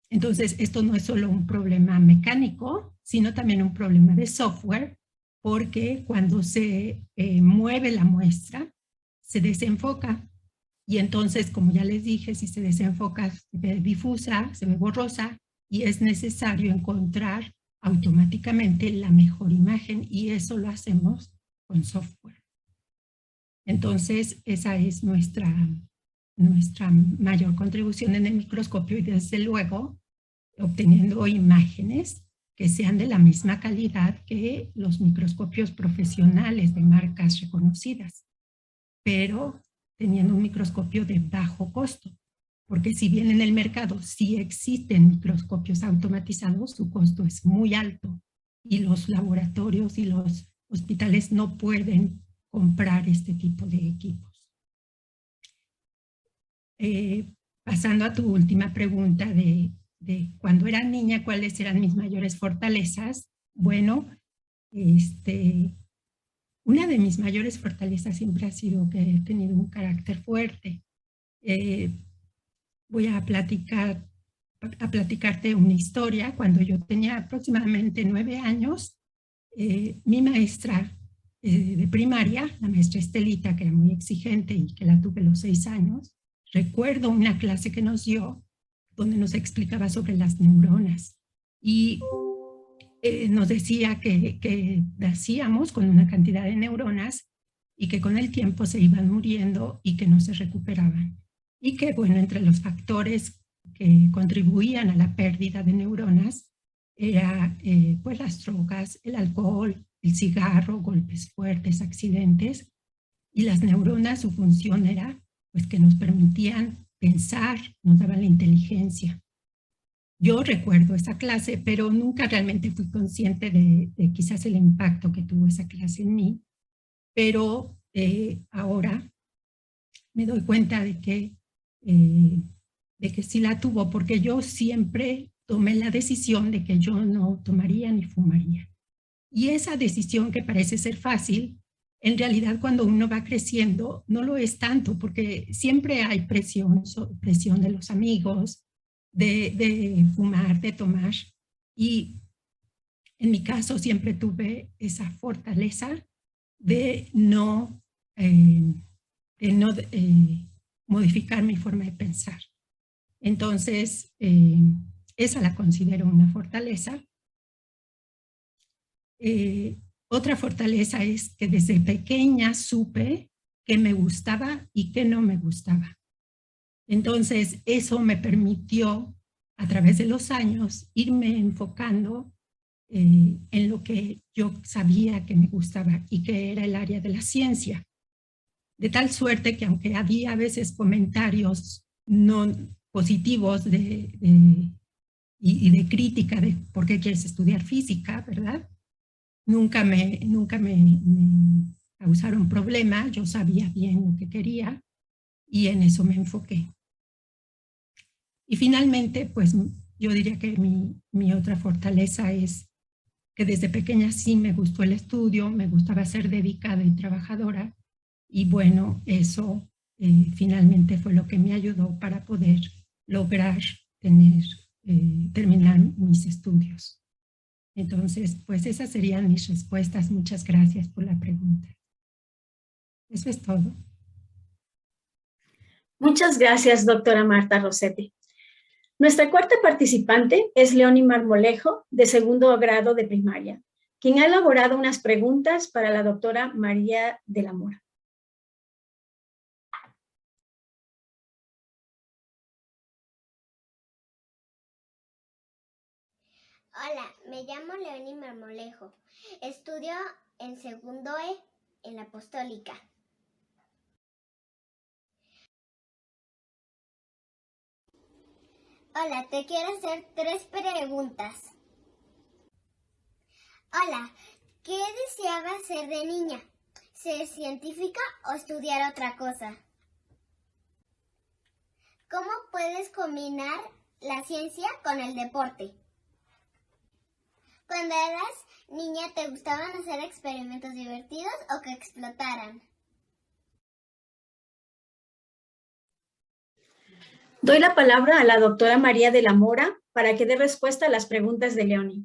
Entonces, esto no es solo un problema mecánico, sino también un problema de software, porque cuando se mueve la muestra, se desenfoca. Y entonces, como ya les dije, si se desenfoca, se ve difusa, se ve borrosa, y es necesario encontrar automáticamente la mejor imagen, y eso lo hacemos con software. Entonces, esa es nuestra mayor contribución en el microscopio, y desde luego, obteniendo imágenes que sean de la misma calidad que los microscopios profesionales de marcas reconocidas, pero teniendo un microscopio de bajo costo, porque si bien en el mercado sí existen microscopios automatizados, su costo es muy alto y los laboratorios y los hospitales no pueden comprar este tipo de equipos. Pasando a tu última pregunta de cuando era niña, ¿cuáles eran mis mayores fortalezas? Bueno, una de mis mayores fortalezas siempre ha sido que he tenido un carácter fuerte. Voy a platicarte una historia. Cuando yo tenía aproximadamente 9 años, mi maestra de primaria, la maestra Estelita, que era muy exigente y que la tuve a los 6 años, recuerdo una clase que nos dio donde nos explicaba sobre las neuronas. Y nos decía que nacíamos con una cantidad de neuronas y que con el tiempo se iban muriendo y que no se recuperaban. Y que, bueno, entre los factores que contribuían a la pérdida de neuronas era pues las drogas, el alcohol, el cigarro, golpes fuertes, accidentes. Y las neuronas, su función era pues que nos permitían pensar, nos daban la inteligencia. Yo recuerdo esa clase, pero nunca realmente fui consciente de quizás el impacto que tuvo esa clase en mí. Pero ahora me doy cuenta de que sí la tuvo, porque yo siempre tomé la decisión de que yo no tomaría ni fumaría. Y esa decisión, que parece ser fácil, en realidad cuando uno va creciendo no lo es tanto, porque siempre hay presión de los amigos, de fumar, de tomar. Y en mi caso siempre tuve esa fortaleza de no modificar mi forma de pensar. Entonces, esa la considero una fortaleza. Otra fortaleza es que desde pequeña supe qué me gustaba y qué no me gustaba. Entonces, eso me permitió, a través de los años, irme enfocando en lo que yo sabía que me gustaba y que era el área de la ciencia. De tal suerte que aunque había a veces comentarios no positivos y de crítica de por qué quieres estudiar física, ¿verdad? Nunca me causaron problema, yo sabía bien lo que quería y en eso me enfoqué. Y finalmente, pues yo diría que mi otra fortaleza es que desde pequeña sí me gustó el estudio, me gustaba ser dedicada y trabajadora, y bueno, eso finalmente fue lo que me ayudó para poder lograr terminar mis estudios. Entonces, pues esas serían mis respuestas. Muchas gracias por la pregunta. Eso es todo. Muchas gracias, doctora Marta Rossetti. Nuestra cuarta participante es Leonie Marmolejo, de segundo grado de primaria, quien ha elaborado unas preguntas para la doctora María de la Mora. Hola, me llamo Leonie Marmolejo. Estudio en segundo E en la Apostólica. Hola, te quiero hacer 3 preguntas. Hola, ¿qué deseaba ser de niña? ¿Ser científica o estudiar otra cosa? ¿Cómo puedes combinar la ciencia con el deporte? Cuando eras niña, ¿te gustaban hacer experimentos divertidos o que explotaran? Doy la palabra a la doctora María de la Mora para que dé respuesta a las preguntas de Leonie.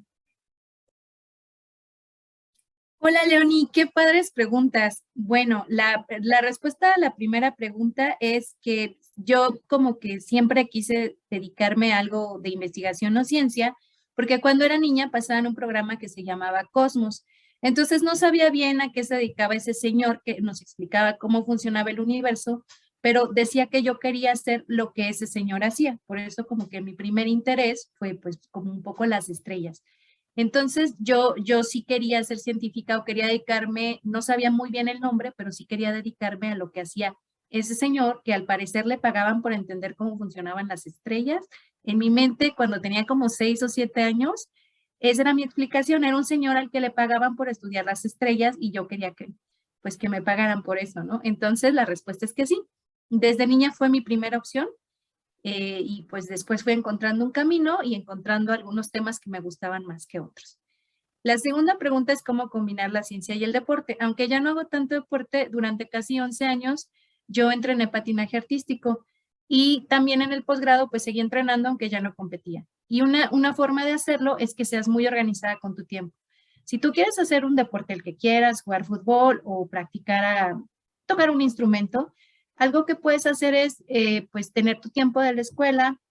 Hola, Leonie, qué padres preguntas. Bueno, la respuesta a la primera pregunta es que yo como que siempre quise dedicarme a algo de investigación o ciencia, porque cuando era niña pasaba en un programa que se llamaba Cosmos. Entonces no sabía bien a qué se dedicaba ese señor que nos explicaba cómo funcionaba el universo, pero decía que yo quería hacer lo que ese señor hacía. Por eso como que mi primer interés fue pues como un poco las estrellas. Entonces yo sí quería ser científica o quería dedicarme, no sabía muy bien el nombre, pero sí quería dedicarme a lo que hacía ese señor, que al parecer le pagaban por entender cómo funcionaban las estrellas. En mi mente, cuando tenía como 6 o 7 años, esa era mi explicación. Era un señor al que le pagaban por estudiar las estrellas y yo quería que me pagaran por eso, ¿no? Entonces la respuesta es que sí. Desde niña fue mi primera opción. Y pues después fui encontrando un camino y encontrando algunos temas que me gustaban más que otros. La segunda pregunta es cómo combinar la ciencia y el deporte. Aunque ya no hago tanto deporte, durante casi 11 años yo entrené patinaje artístico y también en el posgrado pues seguí entrenando aunque ya no competía. Y una forma de hacerlo es que seas muy organizada con tu tiempo. Si tú quieres hacer un deporte el que quieras, jugar fútbol o practicar tocar un instrumento, algo que puedes hacer es pues tener tu tiempo de la escuela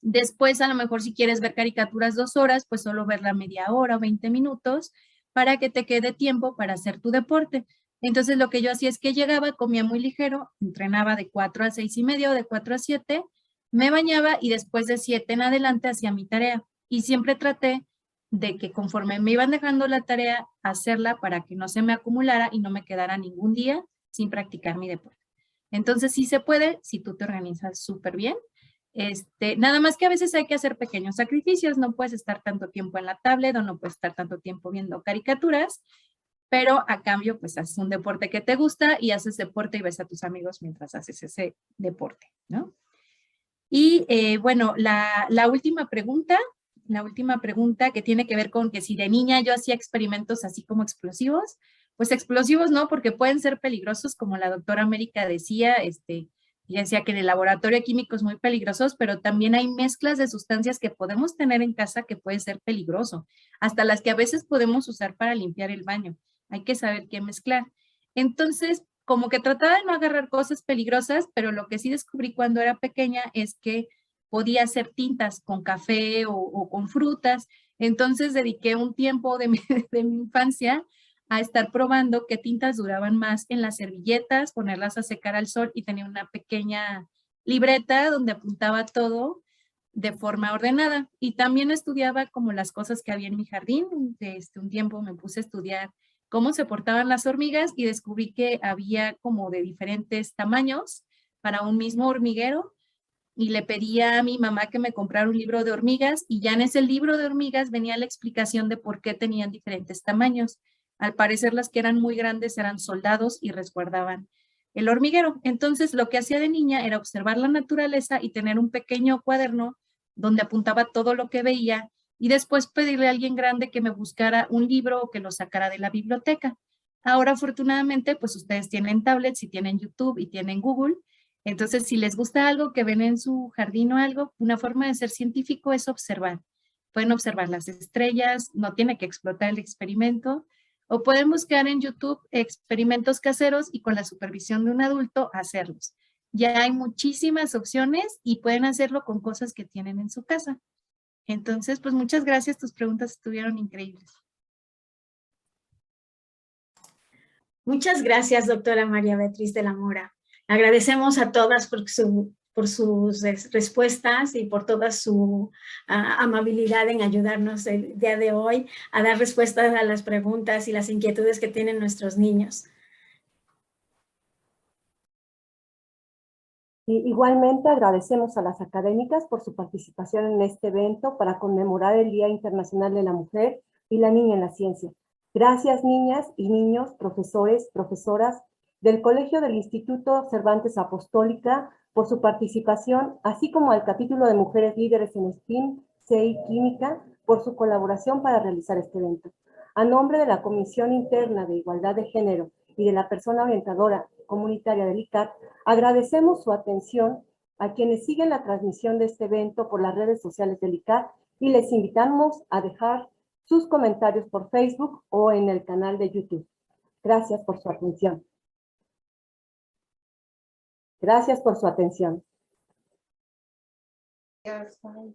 Después, a lo mejor si quieres ver caricaturas 2 horas, pues solo verla media hora o 20 minutos para que te quede tiempo para hacer tu deporte. Entonces, lo que yo hacía es que llegaba, comía muy ligero, entrenaba de 4 a 6:30 o de 4 a 7, me bañaba y después de 7 en adelante hacía mi tarea. Y siempre traté de que conforme me iban dejando la tarea, hacerla para que no se me acumulara y no me quedara ningún día sin practicar mi deporte. Entonces, sí se puede si tú te organizas súper bien. Nada más que a veces hay que hacer pequeños sacrificios, no puedes estar tanto tiempo en la tablet o no puedes estar tanto tiempo viendo caricaturas, pero a cambio pues haces un deporte que te gusta y haces deporte y ves a tus amigos mientras haces ese deporte, ¿no? Y bueno, la última pregunta que tiene que ver con que si de niña yo hacía experimentos así como explosivos, pues explosivos no, porque pueden ser peligrosos, como la doctora América decía, y decía que en el laboratorio químico es muy peligrosos, pero también hay mezclas de sustancias que podemos tener en casa que puede ser peligroso, hasta las que a veces podemos usar para limpiar el baño. Hay que saber qué mezclar. Entonces, como que trataba de no agarrar cosas peligrosas, pero lo que sí descubrí cuando era pequeña es que podía hacer tintas con café o con frutas. Entonces dediqué un tiempo de mi infancia a estar probando qué tintas duraban más en las servilletas, ponerlas a secar al sol y tenía una pequeña libreta donde apuntaba todo de forma ordenada. Y también estudiaba como las cosas que había en mi jardín. Un tiempo me puse a estudiar cómo se portaban las hormigas y descubrí que había como de diferentes tamaños para un mismo hormiguero y le pedí a mi mamá que me comprara un libro de hormigas y ya en ese libro de hormigas venía la explicación de por qué tenían diferentes tamaños. Al parecer las que eran muy grandes eran soldados y resguardaban el hormiguero. Entonces lo que hacía de niña era observar la naturaleza y tener un pequeño cuaderno donde apuntaba todo lo que veía y después pedirle a alguien grande que me buscara un libro o que lo sacara de la biblioteca. Ahora afortunadamente pues ustedes tienen tablets y tienen YouTube y tienen Google. Entonces, si les gusta algo que ven en su jardín o algo, una forma de ser científico es observar. Pueden observar las estrellas, no tiene que explotar el experimento, o pueden buscar en YouTube experimentos caseros y con la supervisión de un adulto hacerlos. Ya hay muchísimas opciones y pueden hacerlo con cosas que tienen en su casa. Entonces, pues muchas gracias, tus preguntas estuvieron increíbles. Muchas gracias, doctora María Beatriz de la Mora. Agradecemos a todas por sus respuestas y por toda su amabilidad en ayudarnos el día de hoy a dar respuestas a las preguntas y las inquietudes que tienen nuestros niños. Igualmente agradecemos a las académicas por su participación en este evento para conmemorar el Día Internacional de la Mujer y la Niña en la Ciencia. Gracias, niñas y niños, profesores, profesoras del Colegio del Instituto Cervantes Apostólica por su participación, así como al capítulo de Mujeres Líderes en STEAM, CI Química, por su colaboración para realizar este evento. A nombre de la Comisión Interna de Igualdad de Género y de la persona orientadora comunitaria del ICAT, agradecemos su atención a quienes siguen la transmisión de este evento por las redes sociales del ICAT y les invitamos a dejar sus comentarios por Facebook o en el canal de YouTube. Gracias por su atención. Gracias por su atención. Yes, bye.